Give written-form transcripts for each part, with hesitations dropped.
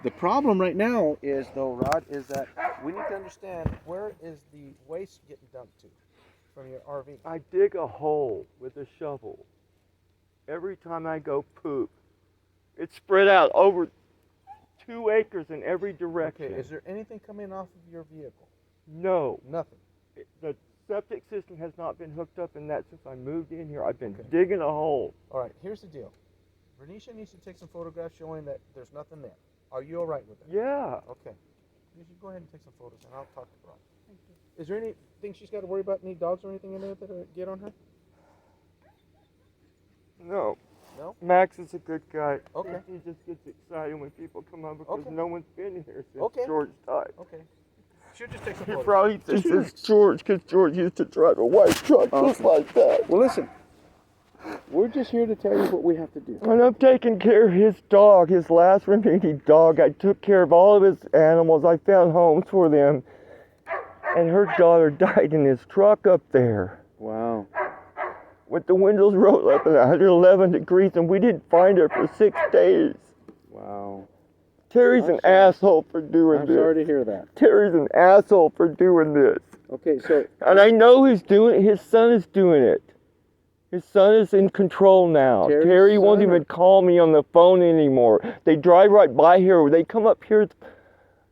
The problem right now is, though, Rod, is that we need to understand where is the waste getting dumped to from your RV. I dig a hole with a shovel. Every time I go poop, it's spread out over 2 acres in every direction. Okay, is there anything coming off of your vehicle? No. Nothing. The septic system has not been hooked up in that since I moved in here. I've been digging a hole. All right, here's the deal. Renisha needs to take some photographs showing that there's nothing there. Are you all right with that? Yeah. Okay. You should go ahead and take some photos, and I'll talk to Rod. Thank you. Is there anything she's got to worry about? Any dogs or anything in there that get on her? No. No? Max is a good guy. Okay. He just gets excited when people come up because Okay. no one's been here since Okay. George died. Okay. She'll just take some He photos. probably thinks it's George because George used to drive a white truck just like that. Well, listen. We're just here to tell you what we have to do. And I'm taking care of his dog, his last remaining dog. I took care of all of his animals. I found homes for them. And her daughter died in his truck up there. Wow. With the windows rolled up at 111 degrees, and we didn't find her for 6 days. Wow. Terry's an asshole for doing this. I'm sorry to hear that. Terry's an asshole for doing this. Okay, so... And I know who's doing it. His son is doing it. His son is in control now. Terry's Terry won't son, even call me on the phone anymore. They drive right by here. They come up here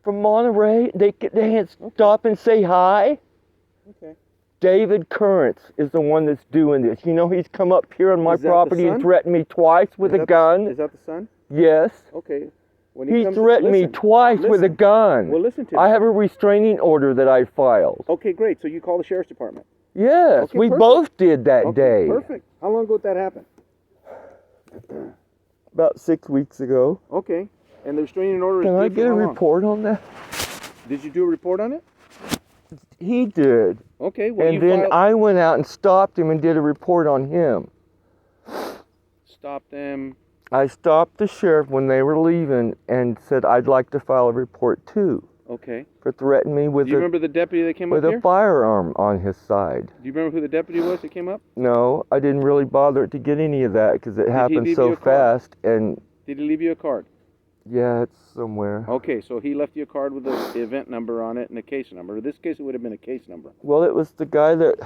from Monterey. They can't stop and say hi. Okay. David Currents is the one that's doing this. You know, he's come up here on my Is that the property and son? threatened me twice with a gun. Is that the son? Yes. Okay. When He comes- threatened me listen, twice with a listen. gun. Well, listen to me. I have a restraining order that I filed. Okay, great. So you call the sheriff's department. Yes, Okay, we perfect. both did that Okay, day. perfect. How long ago did that happen? About 6 weeks ago. Okay. And the restraining order is Can I good for get a how long? report on that? Did you do a report on it? He did. Okay. Well, And you then filed... I went out and stopped him and did a report on him. Stop them. I stopped the sheriff when they were leaving and said I'd like to file a report too Okay. for threatening me with Do you remember the deputy that came up with a here? firearm on his side. Do you remember who the deputy was that came up? No, I didn't really bother to get any of that because it happened leave so you a card? fast. And Did he leave you a card? yeah, it's somewhere. Okay, so he left you a card with the event number on it and a case number. In this case, it would have been a case number. Well, it was the guy that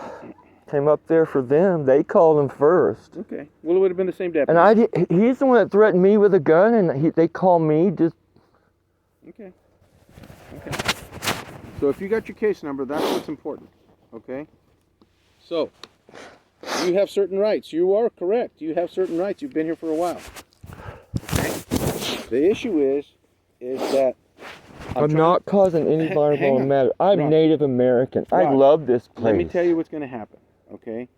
came up there for them. They called him first. Okay. Well, it would have been the same deputy. And he's the one that threatened me with a gun, and they call me just... Okay. Okay. So if you got your case number, that's what's important. Okay? So, you have certain rights. You are correct. You have certain rights. You've been here for a while. Okay? The issue is that I'm not causing any Hang environmental on. matter. I'm Rod. Native American. I Rod, love this place. Let me tell you what's going to happen. Okay?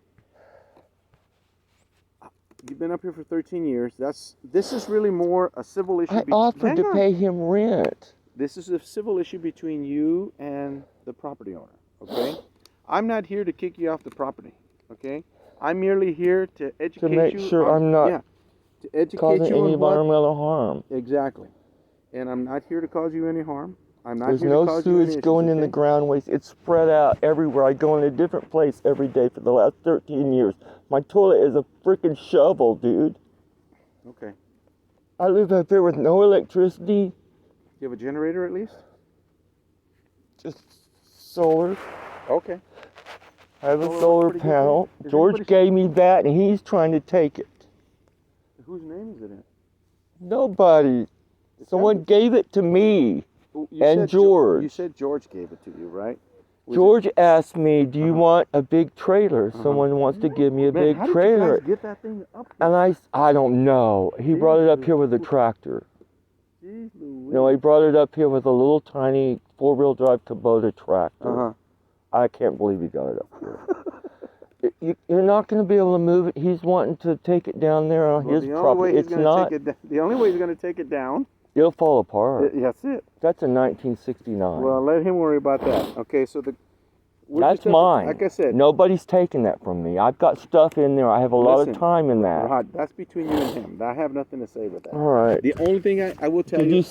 You've been up here for 13 years. This is really more a civil issue. I offered Hang to on. pay him rent. This is a civil issue between you and the property owner, okay? I'm not here to kick you off the property, okay? I'm merely here to educate you. To make sure I'm not to educate causing you any on what... environmental harm. Exactly. And I'm not here to cause you any harm. I'm not There's here to no cause you any sewage issues, going in the okay? ground waste. It's spread out everywhere. I go in a different place every day for the last 13 years. My toilet is a freaking shovel, dude. Okay. I live out there with no electricity, Do you have a generator at least? just solar. Okay. I have a Solar solar pretty good, panel. man. Is George anybody- gave me that, and he's trying to take it. Whose name is it in? Nobody. Someone gave it to me. You And said George. You said George gave it to you, right? Was it- George asked me, do you Uh-huh. want a big trailer? Someone wants to give me a Man, big how did trailer. you guys get that thing up here? And I don't know. He brought it up here with a tractor. Jeez Louise. No, he brought it up here with a little tiny 4-wheel drive Kubota tractor. Uh-huh. I can't believe he got it up here. You're not going to be able to move it. He's wanting to take it down there on Well, his the only way property. he's It's gonna not. take it the only way he's going to take it down. It'll fall apart. That's it. That's a 1969. Well, let him worry about that. Okay, so we're That's just mine. Like I said, Nobody's taking that from me. I've got stuff in there. I have a lot Listen, of time in that. Rod, that's between you and him. I have nothing to say with that. All right. The only thing I will tell Did you. you